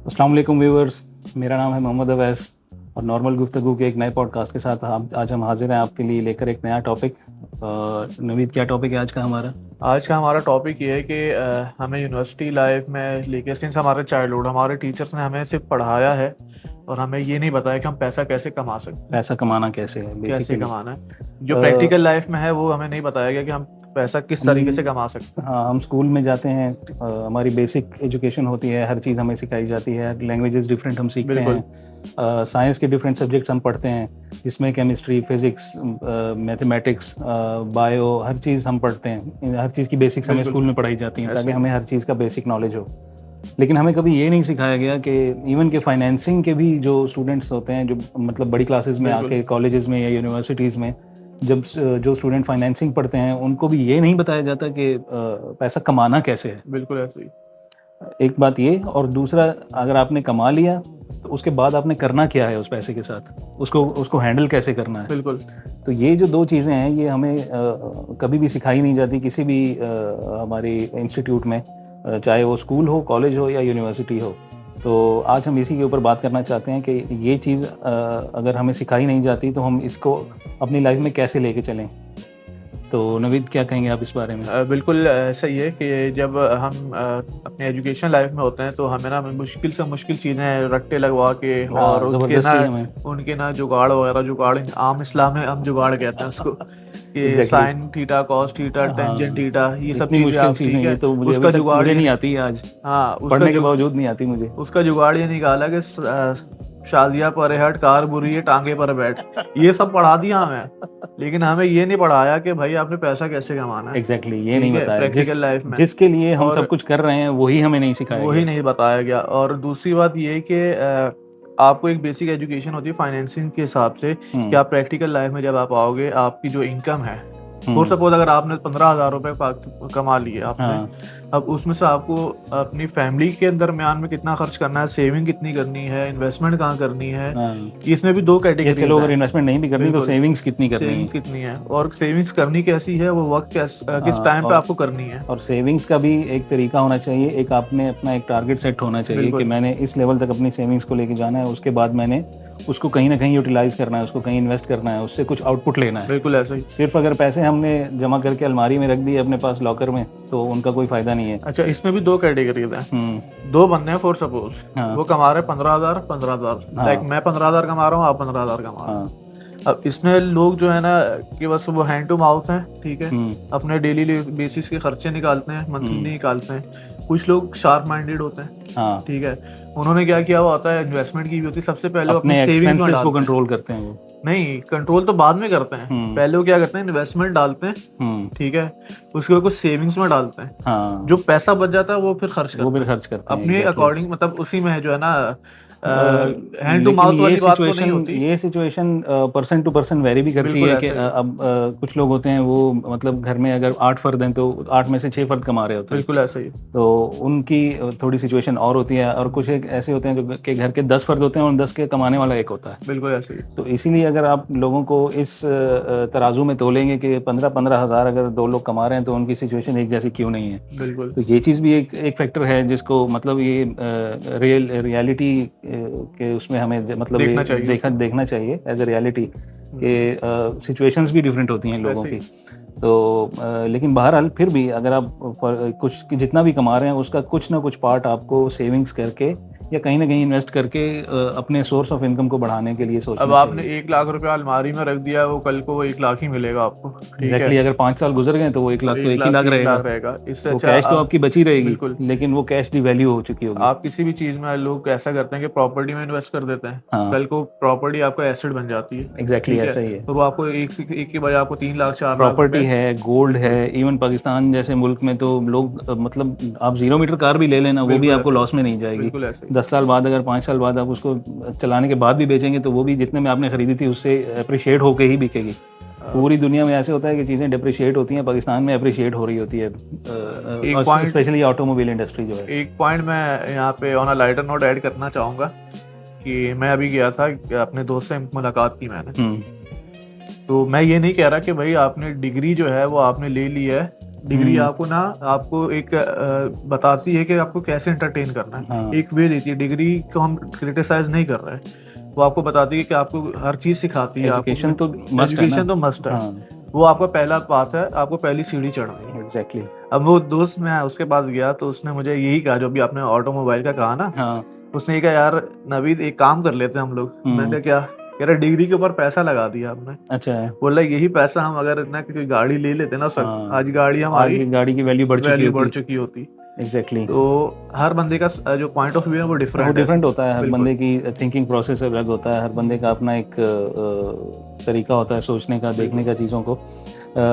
अस्सलाम वालेकुम व्यूअर्स, मेरा नाम है मोहम्मद अवैस और नॉर्मल गुफ्तगू के एक नए पॉडकास्ट के साथ आज हम हाजिर हैं आपके लिए लेकर एक नया टॉपिक। नवीद, क्या टॉपिक है आज का हमारा? आज का हमारा टॉपिक ये है कि हमें यूनिवर्सिटी लाइफ में लेके सिंस हमारे चाइल्डहुड हमारे टीचर्स ने हमें सिर्फ पढ़ाया है और हमें ये नहीं बताया कि हम पैसा कैसे कमा सकते हैं, पैसा कमाना कैसे है कैसे बेसिकली। कमाना है। जो प्रैक्टिकल लाइफ में है वो हमें नहीं बताया गया कि हम पैसा किस तरीके से कमा सकते हैं। हाँ, हम स्कूल में जाते हैं, हमारी बेसिक एजुकेशन होती है, हर चीज़ हमें सिखाई जाती है, लैंग्वेजेस डिफरेंट हम सीखते हैं, साइंस के डिफरेंट सब्जेक्ट्स हम पढ़ते हैं, जिसमें केमिस्ट्री, फिज़िक्स, मैथमेटिक्स, बायो, हर चीज़ हम पढ़ते हैं। हर चीज़ की बेसिक्स हमें स्कूल में पढ़ाई जाती हैं ताकि हमें हर चीज़ का बेसिक नॉलेज हो। लेकिन हमें कभी ये नहीं सिखाया गया कि इवन के फाइनेंसिंग के भी जो स्टूडेंट्स होते हैं, जो मतलब बड़ी क्लासेस में आके कॉलेजेस में या यूनिवर्सिटीज़ में जब जो स्टूडेंट फाइनेंसिंग पढ़ते हैं उनको भी ये नहीं बताया जाता कि पैसा कमाना कैसे है। बिल्कुल ऐसे ही। एक बात ये, और दूसरा, अगर आपने कमा लिया तो उसके बाद आपने करना क्या है उस पैसे के साथ, उसको हैंडल कैसे करना है। बिल्कुल। तो ये जो दो चीज़ें हैं ये हमें कभी भी सिखाई नहीं जाती किसी भी हमारी इंस्टीट्यूट में, चाहे वो स्कूल हो, कॉलेज हो या यूनिवर्सिटी हो। तो आज हम इसी के ऊपर बात करना चाहते हैं कि ये चीज़ अगर हमें सिखाई नहीं जाती तो हम इसको अपनी लाइफ में कैसे लेके चलें। तो नवीद, क्या कहेंगे आप इस बारे में? बिल्कुल सही है कि जब हम अपने एजुकेशन लाइफ में होते हैं तो हमें ना मुश्किल से मुश्किल चीज़ें रट्टे लगवा के और उनके ना जुगाड़ वगैरह, जुगाड़ आम इस्लाम में हम जुगाड़ कहते हैं उसको कि sine theta, cos theta, tangent theta, ये सब मुश्किल चीज़ें ये तो उसका जुगाड़ नहीं आती आज। हाँ, पढ़ने के बावजूद नहीं आती मुझे। उसका जुगाड़ ये निकाला कि शादिया पर हट, कार बुरी है, टांगे पर बैठ, ये सब पढ़ा दिया हमें, लेकिन हमें ये नहीं पढ़ाया कि भाई आपने पैसा कैसे कमाना है। एग्जैक्टली ये नहीं बताया प्रैक्टिकल लाइफ में जिसके लिए हम सब कुछ कर रहे हैं वही हमें नहीं सिखाया, वही नहीं बताया गया। और दूसरी बात ये कि आपको एक बेसिक एजुकेशन होती है फाइनेंसिंग के हिसाब से कि आप प्रैक्टिकल लाइफ में जब आप आओगे, आपकी जो इनकम है, फॉर सपोज अगर आपने 15,000 रुपए कमा लिए आपने, अब उसमें से आपको अपनी फैमिली के दरमियान में कितना खर्च करना है, सेविंग कितनी करनी है, इन्वेस्टमेंट कहाँ करनी है, इसमें भी दो कैटेगरी। चलो, अगर इन्वेस्टमेंट नहीं भी करनी तो सेविंग्स कितनी कितनी है और सेविंग्स करनी कैसी है, वो वक्त किस टाइम पे आपको करनी है। और सेविंग्स का भी एक तरीका होना चाहिए, एक आपने अपना एक टारगेट सेट होना चाहिए कि मैंने इस लेवल तक अपनी सेविंग्स को लेके जाना है, उसके बाद मैंने उसको कहीं ना कहीं यूटिलाइज करना है, उसको कहीं इन्वेस्ट करना है, उससे कुछ आउटपुट लेना है। बिल्कुल ऐसा ही। सिर्फ अगर पैसे हमने जमा करके अलमारी में रख दिए अपने पास लॉकर में तो उनका कोई फायदा नहीं है। अच्छा, इसमें भी दो कैटेगरीज हैं। दो बंदे हैं फॉर सपोज, वो कमा रहे 15,000। लाइक मैं 15,000 कमा रहा हूँ, आप 15,000 कमा रहे हैं। अब इसमें लोग जो है ना कि बस वो हैंड टू माउथ हैं, ठीक है, अपने डेली बेसिस के खर्चे निकालते हैं, मंथली निकालते हैं। कुछ लोग शार्प माइंडेड होते हैं, ठीक है, उन्होंने क्या किया हुआ होता है, इन्वेस्टमेंट की भी होती है। सबसे पहले अपने सेविंग्स को कंट्रोल करते हैं। वो नहीं, कंट्रोल तो बाद में करते हैं, पहले वो क्या करते हैं, इन्वेस्टमेंट डालते हैं, ठीक है, उसके बाद कुछ सेविंग्स में डालते हैं। जो पैसा बच जाता है वो फिर खर्च करते हैं अपने अकॉर्डिंग, मतलब उसी में है जो है ना हैंड टू माउथ वाली बात तो नहीं होती। ये situation person to person vary भी करती है कि अब कुछ लोग होते हैं वो मतलब घर में अगर 8 फर्द हैं तो 8 में से 6 फर्द कमा रहे होते हैं। बिल्कुल ऐसा ही। तो उनकी थोड़ी सिचुएशन और होती है, और कुछ एक ऐसे होते हैं जो कि घर के 10 फर्द होते हैं और 10 के कमाने वाला एक होता है। बिल्कुल ऐसे ही। तो इसीलिए अगर आप लोगों को इस तराजू में तोलेंगे कि 15-15 हज़ार अगर 2 लोग कमा रहे हैं तो उनकी सिचुएशन एक जैसी क्यों नहीं है। बिल्कुल। तो ये चीज़ भी एक फैक्टर है जिसको मतलब ये रियलिटी के उसमें हमें मतलब देखना चाहिए एज ए रियलिटी कि सिचुएशंस भी डिफरेंट होती हैं लोगों की। तो लेकिन बहरहाल फिर भी अगर आप कुछ जितना भी कमा रहे हैं उसका कुछ ना कुछ पार्ट आपको सेविंग्स करके या कहीं ना कहीं इन्वेस्ट करके अपने सोर्स ऑफ इनकम को बढ़ाने के लिए सोचना चाहिए। अब आपने 1 लाख रुपया अलमारी में रख दिया, वो कल को वो 1 लाख ही मिलेगा आपको। एग्जैक्टली, अगर 5 साल गुजर गए तो वो 1 लाख तो 1 ही लाख रहेगा। इससे अच्छा कैश तो आपकी बची रहेगी, लेकिन वो कैश डिवैल्यू हो चुकी होगी। आप किसी भी चीज में, लोग ऐसा करते हैं कि प्रॉपर्टी में इन्वेस्ट कर देते हैं, कल को प्रॉपर्टी आपका एसेट बन जाती है। एग्जैक्टली ऐसा ही है। तो वो आपको एक की बजाय आपको 3 लाख 4 लाख प्रॉपर्टी है, गोल्ड है। इवन पाकिस्तान जैसे मुल्क में तो लोग मतलब आप 0 मीटर कार भी ले लेना, वो भी आपको लॉस में नहीं जाएगी। 10 साल बाद, अगर 5 साल बाद आप उसको चलाने के बाद भी बेचेंगे तो वो भी जितने में आपने खरीदी थी उससे अप्रिशिएट होके ही बिकेगी। पूरी दुनिया में ऐसे होता है कि चीज़ें डिप्रिशिएट होती हैं, पाकिस्तान में अप्रिशिएट हो रही होती है, स्पेशली ऑटोमोबाइल इंडस्ट्री जो है। एक पॉइंट मैं यहाँ पे on a lighter note add करना चाहूँगा कि मैं अभी गया था, अपने दोस्त से मुलाकात की मैंने, तो मैं ये नहीं कह रहा कि भाई आपने डिग्री जो है वो आपने ले ली है डिग्री आपको ना आपको एक बताती है कि आपको कैसे एंटरटेन करना है। हाँ। एक वे देती है। डिग्री को हम क्रिटिसाइज नहीं कर रहे हैं, वो आपको बताती है कि आपको हर चीज सिखाती है। एजुकेशन तो मस्ट है एजुकेशन ना। तो मस्ट है। हाँ, वो आपका पहला पाथ है, आपको पहली सीढ़ी चढ़नी है। एग्जैक्टली। अब वो दोस्त, मैं उसके पास गया तो उसने मुझे यही कहा जो भी आपने ऑटोमोबाइल का कहा ना, हाँ। उसने कहा यार नवीद एक काम कर लेते हैं हम लोग। मैंने कहा क्या? कह रहा डिग्री के ऊपर पैसा लगा दिया आपने। अच्छा है। बोला यही पैसा हम अगर ना कोई गाड़ी ले लेते ना सर, हाँ, आज गाड़ी आज हमारी की गाड़ी की वैल्यू बढ़ चुकी चुकी होती। एग्जैक्टली। तो हर बंदे का जो पॉइंट ऑफ व्यू है वो डिफरेंट होता है। हर बंदे की थिंकिंग प्रोसेस अलग होता है। हर बंदे का अपना एक तरीका होता है सोचने का, देखने का चीज़ों को।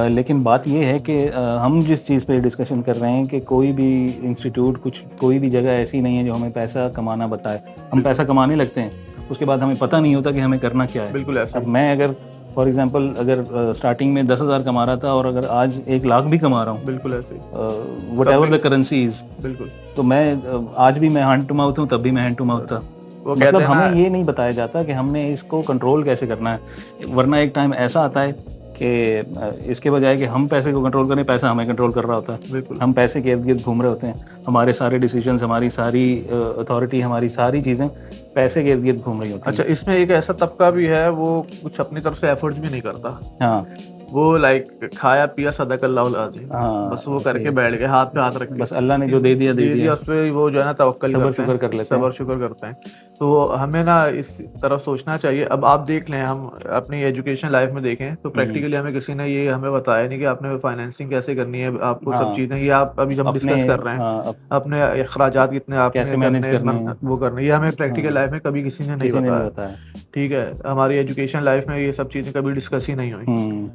लेकिन बात ये है कि हम जिस चीज़ पे डिस्कशन कर रहे हैं कि कोई भी इंस्टीट्यूट, कोई भी जगह ऐसी नहीं है जो हमें पैसा कमाना बताए। हम पैसा कमाने लगते हैं, उसके बाद हमें पता नहीं होता कि हमें करना क्या है। बिल्कुल ऐसा। अब मैं अगर फॉर एग्जांपल अगर स्टार्टिंग में 10,000 कमा रहा था और अगर आज 1 लाख भी कमा रहा हूँ, बिल्कुल ऐसे, what ever the currency is, बिल्कुल, तो मैं आज भी मैं हैंड टू माउथ हूँ, तब भी मैं हैंड टू माउथ था। मतलब हमें ये नहीं बताया जाता कि हमने इसको कंट्रोल कैसे करना है। वरना एक टाइम ऐसा आता है कि इसके बजाय कि हम पैसे को कंट्रोल करें, पैसा हमें कंट्रोल कर रहा होता है। हम पैसे के इर्द गिर्द घूम रहे होते हैं। हमारे सारे डिसीजंस, हमारी सारी अथॉरिटी, हमारी सारी चीज़ें पैसे के इर्द गिर्द घूम रही होती हैं। अच्छा, इसमें एक ऐसा तबका भी है वो कुछ अपनी तरफ से एफर्ट्स भी नहीं करता। हाँ, वो लाइक खाया पिया सदकल्लाहुल अज़ीम, बस वो करके बैठ गए, हाथ पे हाथ रख के, बस अल्लाह ने जो दे दिया उस पे वो जो है ना तवक्कल सबर शुक्र कर लेते हैं। सबर शुक्र करते हैं। तो हमें ना इस तरफ सोचना चाहिए। अब आप देख लें, हम अपनी एजुकेशन लाइफ में देखें तो प्रैक्टिकली हमें किसी ने ये हमें बताया नहीं कि आपने फाइनेंसिंग कैसे करनी है, आपको सब चीज़ें, ये आप अभी जब डिस्कस कर रहे हैं अपने अखराजात कितने आपने कैसे मैनेज करने हैं, वो करना, ये हमें प्रैक्टिकल लाइफ में कभी किसी ने नहीं बताया। ठीक है, हमारी एजुकेशन लाइफ में ये सब चीज़ें कभी डिस्कस ही नहीं हुई,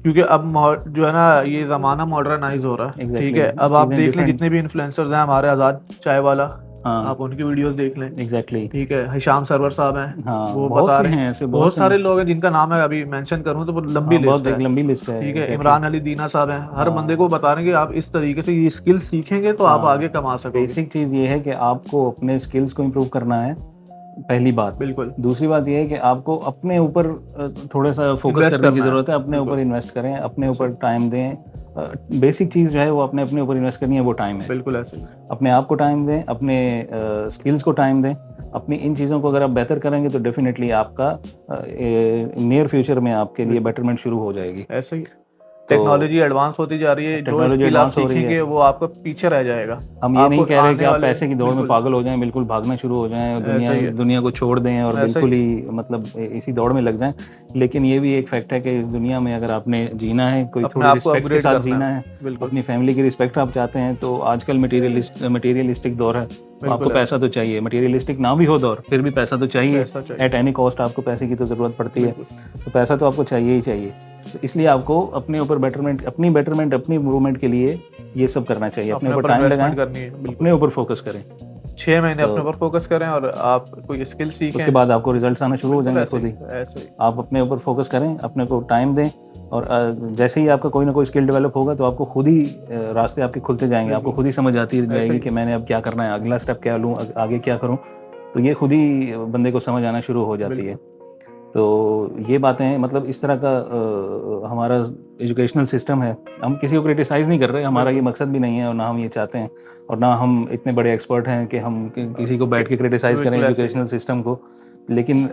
क्योंकि अब जो है ना ये ज़माना मॉडर्नाइज हो रहा है। ठीक है, अब आप देख लें जितने भी इन्फ्लुएंसर्स हैं, हमारे आज़ाद चाय वाला, आप उनकी वीडियोस देख लें। एग्जैक्टली। ठीक है, हिशाम सरवर साहब हैं, वो बहुत बता रहे हैं, ऐसे बहुत सारे लोग हैं जिनका नाम है अभी मेंशन करूं तो लंबी लिस्ट है। ठीक है, इमरान अली दीना साहब हैं, हर बंदे को बता रहे हैं कि आप इस तरीके से ये स्किल्स सीखेंगे तो आप आगे कमा सकोगे। बेसिक चीज़ ये है कि आपको अपने स्किल्स को इम्प्रूव करना है, पहली बात। बिल्कुल। दूसरी बात यह है कि आपको अपने ऊपर थोड़ा सा फोकस करने की ज़रूरत है। अपने ऊपर इन्वेस्ट करें, अपने ऊपर टाइम दें। बेसिक चीज़ जो है वो अपने ऊपर इन्वेस्ट करनी है, वो टाइम है। बिल्कुल ऐसे। अपने आप को टाइम दें, अपने स्किल्स को टाइम दें। अपनी इन चीज़ों को अगर आप बेहतर करेंगे तो डेफिनेटली आपका नियर फ्यूचर में आपके लिए बेटरमेंट शुरू हो जाएगी। ऐसे ही टेक्नोलॉजी एडवांस होती जा रही है, जो स्किल आप सीखेंगे वो आपको पीछे रह जाएगा। हम ये नहीं कह रहे कि आप पैसे की दौड़ में पागल हो जाएं, बिल्कुल भागना शुरू हो जाएं, दुनिया को छोड़ दें और बिल्कुल ही मतलब इसी दौड़ में लग जाएं। लेकिन ये भी एक फैक्ट है कि इस दुनिया में अगर आपने जीना है, कोई थोड़ी रिस्पेक्ट के साथ जीना है, अपनी फैमिली की रिस्पेक्ट आप चाहते हैं, तो आजकल मटेरियलिस्टिक दौर है, तो आपको पैसा तो चाहिए। मटेरियलिस्टिक ना भी हो दौर, फिर भी पैसा तो चाहिए। एट एनी कॉस्ट आपको पैसे की तो ज़रूरत पड़ती है, तो पैसा तो आपको चाहिए ही चाहिए। तो इसलिए आपको अपने ऊपर बेटरमेंट, अपनी इम्प्रूवमेंट के लिए ये सब करना चाहिए। अपने ऊपर टाइम लगाएं, अपने ऊपर फोकस करें। 6 महीने अपने ऊपर फोकस करें और आप कोई स्किल सीखें, उसके बाद आपको रिजल्ट्स आना शुरू हो जाएंगे खुद ही। आप अपने ऊपर फोकस करें, अपने को टाइम दें, और जैसे ही आपका कोई ना कोई स्किल डेवलप होगा तो आपको खुद ही रास्ते आपके खुलते जाएंगे। आपको खुद ही समझ आती जाएगी कि मैंने अब क्या करना है, अगला स्टेप क्या लूँ, आगे क्या करूँ। तो ये खुद ही बंदे को समझ आना शुरू हो जाती है। तो ये बातें, मतलब इस तरह का हमारा एजुकेशनल सिस्टम है। हम किसी को क्रिटिसाइज़ नहीं कर रहे, हमारा ये मकसद भी नहीं है और ना हम ये चाहते हैं, और ना हम इतने बड़े एक्सपर्ट हैं कि हम किसी को बैठ के क्रिटिसाइज़ करें एजुकेशनल सिस्टम को। लेकिन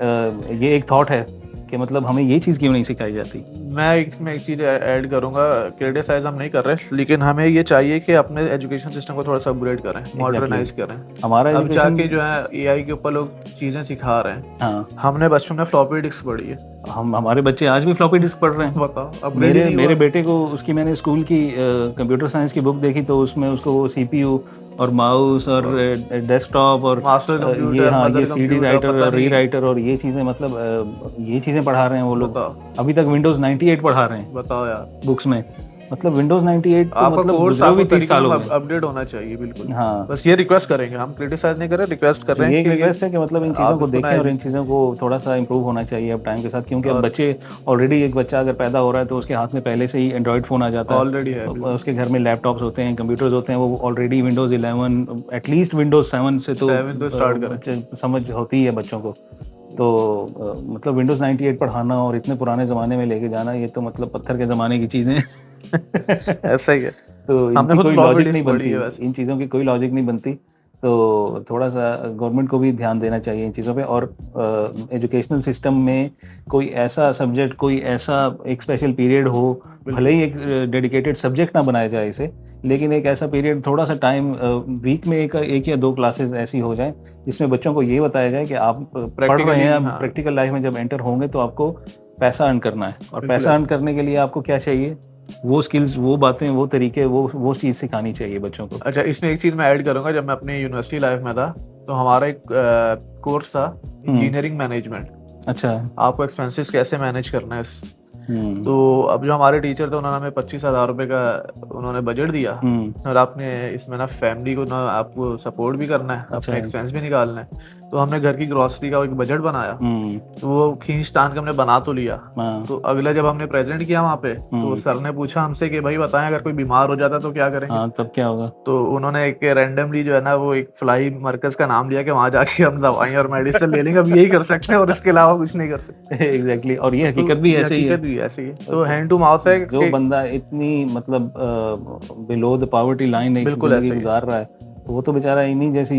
ये एक थॉट है कि मतलब हमें ये चीज़ क्यों नहीं सिखाई जाती। मैं इसमें एक चीज़ ऐड करूँगा, क्रिटिसाइज हम नहीं कर रहे, लेकिन हमें ये चाहिए कि अपने एजुकेशन सिस्टम को थोड़ा सा अपग्रेड करें, मॉडर्नाइज करें। हमारा अब जाके जो है एआई के ऊपर लोग चीज़ें सिखा रहे हैं। हाँ, हमने बचपन में फ्लॉपी डिस्क पढ़ी है, हमारे बच्चे आज भी फ्लॉपी डिस्क पढ़ रहे हैं। बताओ। अब मेरे बेटे को, उसकी मैंने स्कूल की कंप्यूटर साइंस की बुक देखी, तो उसमें उसको वो CPU और माउस और डेस्कटॉप और ये CD राइटर और री राइटर और ये चीज़ें, मतलब ये चीज़ें पढ़ा रहे हैं वो लोग। अभी तक Windows 98 पढ़ा रहे हैं, बताओ यार, बुक्स में। मतलब Windows 98 तो मतलब कोर्स भी 30 साल हो गए। अपडेट होना चाहिए, बिल्कुल। हाँ, बस ये रिक्वेस्ट करेंगे, हम क्रिटिसाइज नहीं कर रहे, रिक्वेस्ट कर रहे हैं। ये रिक्वेस्ट है कि मतलब इन चीज़ों को देखें और इन चीज़ों को थोड़ा सा इंप्रूव होना चाहिए अब टाइम के साथ, क्योंकि अब बच्चे ऑलरेडी, एक बच्चा अगर पैदा हो रहा है तो उसके हाथ में पहले से ही एंड्रॉयड फ़ोन आ जाता है, ऑलरेडी है। उसके घर में लैपटॉप्स होते हैं, कंप्यूटर्स होते हैं, वो ऑलरेडी Windows 11, एटलीस्ट Windows 7 से तो स्टार्ट करें, समझ होती है बच्चों को। तो मतलब Windows 98 पढ़ाना और इतने पुराने ज़माने में लेके जाना, ये तो मतलब पत्थर के ज़माने की चीज़ें ऐसा ही है। तो इनकी कोई लॉजिक नहीं बनती, इन चीज़ों की कोई लॉजिक नहीं बनती। तो थोड़ा सा गवर्नमेंट को भी ध्यान देना चाहिए इन चीज़ों पे। और एजुकेशनल सिस्टम में कोई ऐसा सब्जेक्ट, कोई ऐसा एक स्पेशल पीरियड हो, भले ही एक डेडिकेटेड सब्जेक्ट ना बनाया जाए इसे, लेकिन एक ऐसा पीरियड, थोड़ा सा टाइम वीक में एक या 2 क्लासेस ऐसी हो जाए जिसमें बच्चों को ये बताया जाए कि आप पढ़ रहे हैं, प्रैक्टिकल लाइफ में जब एंटर होंगे तो आपको पैसा अर्न करना है, और पैसा अर्न करने के लिए आपको क्या चाहिए, वो स्किल्स, वो बातें, वो तरीके, वो चीज़ सिखानी चाहिए बच्चों को। अच्छा, इसमें एक चीज़ मैं ऐड करूंगा। जब मैं अपनी यूनिवर्सिटी लाइफ में था तो हमारा एक कोर्स था इंजीनियरिंग मैनेजमेंट। अच्छा, आपको एक्सपेंसेस कैसे मैनेज करना है। तो अब जो हमारे टीचर थे उन्होंने हमें 25,000 रुपये का उन्होंने बजट दिया, और आपने इसमें ना फैमिली को ना आपको सपोर्ट भी करना है, अपने एक्सपेंस भी निकालना है। तो हमने घर की ग्रोसरी का एक बजट बनाया, तो वो खींच तान के हमने बना तो लिया। तो अगला जब हमने प्रेजेंट किया वहाँ पे, तो सर ने पूछा हमसे कि भाई बताएं अगर कोई बीमार हो जाता तो क्या करेंगे। तब क्या होगा। तो उन्होंने एक रैंडमली जो है ना वो एक फ्लाई मरकज का नाम लिया कि वहाँ जाके हम दवाई और मेडिसिन ले लेंगे, अब यही कर सकते हैं और इसके अलावा कुछ नहीं कर सकते। एग्जैक्टली, और ये हकीकत भी ऐसे ही है। तो हैंड टू माउथ है। जो बंदा इतनी मतलब बिलो द पॉवर्टी लाइन गुजार रहा है, तो वो तो बेचारा इन्हीं जैसी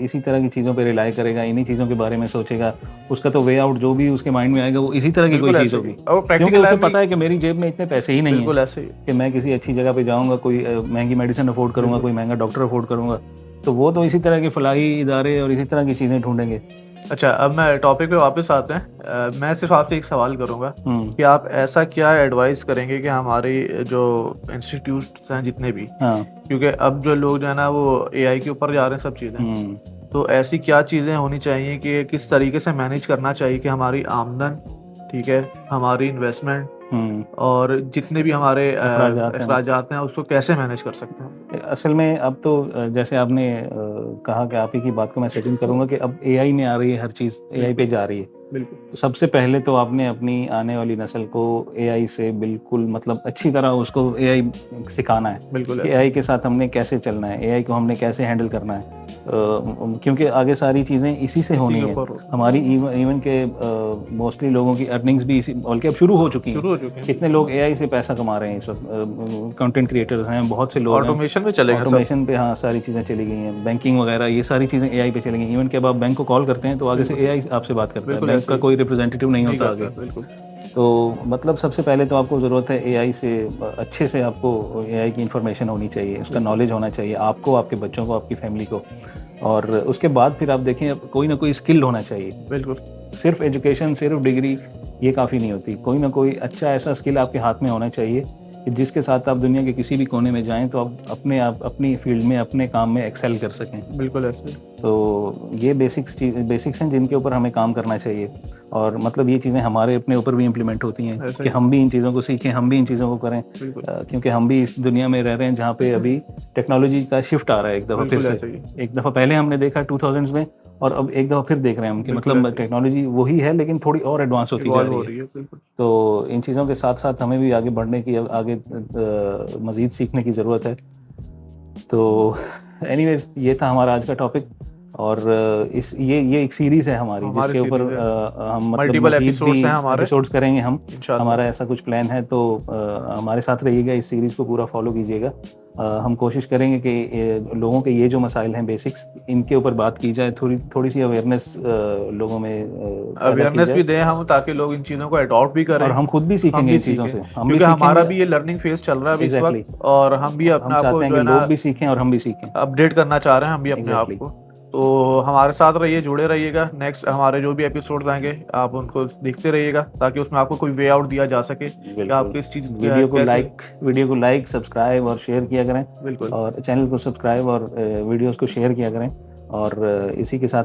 इसी तरह की चीज़ों पे रिलाई करेगा, इन्हीं चीज़ों के बारे में सोचेगा। उसका तो वे आउट जो भी उसके माइंड में आएगा वो इसी तरह की कोई चीज़ होगी, क्योंकि उसे पता है कि मेरी जेब में इतने पैसे ही नहीं है कि मैं किसी अच्छी जगह पे जाऊँगा, कोई महंगी मेडिसिन अफोर्ड करूँगा, कोई महंगा डॉक्टर अफोर्ड करूँगा। तो वो तो इसी तरह के फलाही इदारे और इसी तरह की चीज़ें ढूंढेंगे। अच्छा, अब मैं टॉपिक पे वापस आते हैं। मैं सिर्फ आपसे एक सवाल करूंगा कि आप ऐसा क्या एडवाइस करेंगे कि हमारे जो इंस्टीट्यूट्स हैं जितने भी, क्योंकि अब जो लोग जो है ना वो एआई के ऊपर जा रहे हैं सब चीज़ें, तो ऐसी क्या चीज़ें होनी चाहिए कि किस तरीके से मैनेज करना चाहिए कि हमारी आमदन, ठीक है, हमारी इन्वेस्टमेंट और जितने भी हमारे अखराजात हैं उसको कैसे मैनेज कर सकते हैं। असल में अब तो जैसे आपने कहा कि आप ही की बात को मैं सेटिंग करूंगा कि अब एआई में आ रही है, हर चीज़ एआई पे जा रही है। बिल्कुल। तो सबसे पहले तो आपने अपनी आने वाली नस्ल को एआई से बिल्कुल मतलब अच्छी तरह उसको एआई सिखाना है। बिल्कुल। एआई के साथ हमने कैसे चलना है, एआई को हमने कैसे हैंडल करना है, क्योंकि आगे सारी चीज़ें इसी से होनी है। हमारी इवन के मोस्टली लोगों की अर्निंग्स भी इसी, बल्कि अब शुरू हो चुकी हैं। कितने लोग एआई से पैसा कमा रहे हैं इस वक्त। कंटेंट क्रिएटर्स हैं, बहुत से लोग ऑटोमेशन पे चले गए, ऑटोमेशन पे, हाँ, सारी चीज़ें चली गई हैं। बैंकिंग वगैरह ये सारी चीज़ें एआई पे चली गई। इवन के अब आप बैंक को कॉल करते हैं तो आगे से एआई आपसे बात करता है, बैंक का कोई रिप्रेजेंटेटिव नहीं होता आगे। तो मतलब सबसे पहले तो आपको ज़रूरत है एआई से अच्छे से, आपको एआई की इन्फॉर्मेशन होनी चाहिए, उसका नॉलेज होना चाहिए आपको, आपके बच्चों को, आपकी फैमिली को। और उसके बाद फिर आप देखें कोई ना कोई स्किल होना चाहिए। बिल्कुल। सिर्फ एजुकेशन, सिर्फ डिग्री ये काफ़ी नहीं होती। कोई ना कोई अच्छा ऐसा स्किल आपके हाथ में होना चाहिए कि जिसके साथ आप दुनिया के किसी भी कोने में जाएं तो आप अपनी फील्ड में, अपने काम में एक्सेल कर सकें। बिल्कुल ऐसे। तो ये बेसिक्स हैं जिनके ऊपर हमें काम करना चाहिए। और मतलब ये चीज़ें हमारे अपने ऊपर भी इम्प्लीमेंट होती हैं कि हम भी इन चीज़ों को सीखें, हम भी इन चीज़ों को करें, क्योंकि हम भी इस दुनिया में रह रहे हैं जहाँ पे अभी टेक्नोलॉजी का शिफ्ट आ रहा है एक दफ़ा फिर से। एक दफ़ा पहले हमने देखा 2000s में, और अब एक दफ़ा फिर देख रहे हैं हम कि मतलब टेक्नोलॉजी वही है लेकिन थोड़ी और एडवांस होती जा रही है। तो इन चीज़ों के साथ साथ हमें भी आगे बढ़ने की, आगे मज़ीद सीखने की ज़रूरत है। तो एनीवेज, ये था हमारा आज का टॉपिक। और ये एक सीरीज़ है हमारी जिसके ऊपर हम मतलब एपिसोड्स करेंगे हम। हमारा ऐसा कुछ प्लान है, तो हमारे साथ रहिएगा, इस सीरीज़ को पूरा फॉलो कीजिएगा। हम कोशिश करेंगे कि लोगों के ये जो मसाइल हैं बेसिक्स, इनके ऊपर बात की जाए, थोड़ी सी अवेयरनेस लोगों में अवेयरनेस भी दें हम, ताकि लोग इन चीज़ों को अडॉप्ट भी करें, और हम खुद भी सीखेंगे इन चीज़ों से। क्योंकि हमारा भी ये लर्निंग फेज चल रहा है इस वक्त, और हम भी अपने आप को जो है ना, लोग भी सीखें और हम भी सीखें, अपडेट करना चाह रहे हैं हम भी अपने आप को। तो हमारे साथ रहिए, जुड़े रहिएगा। नेक्स्ट हमारे जो भी एपिसोड्स आएंगे आप उनको देखते रहिएगा, ताकि उसमें आपको कोई वे आउट दिया जा सके कि आप किस चीज़। वीडियो को लाइक, सब्सक्राइब और शेयर किया करें। बिल्कुल। और चैनल को सब्सक्राइब और वीडियोस को शेयर किया करें। और इसी के साथ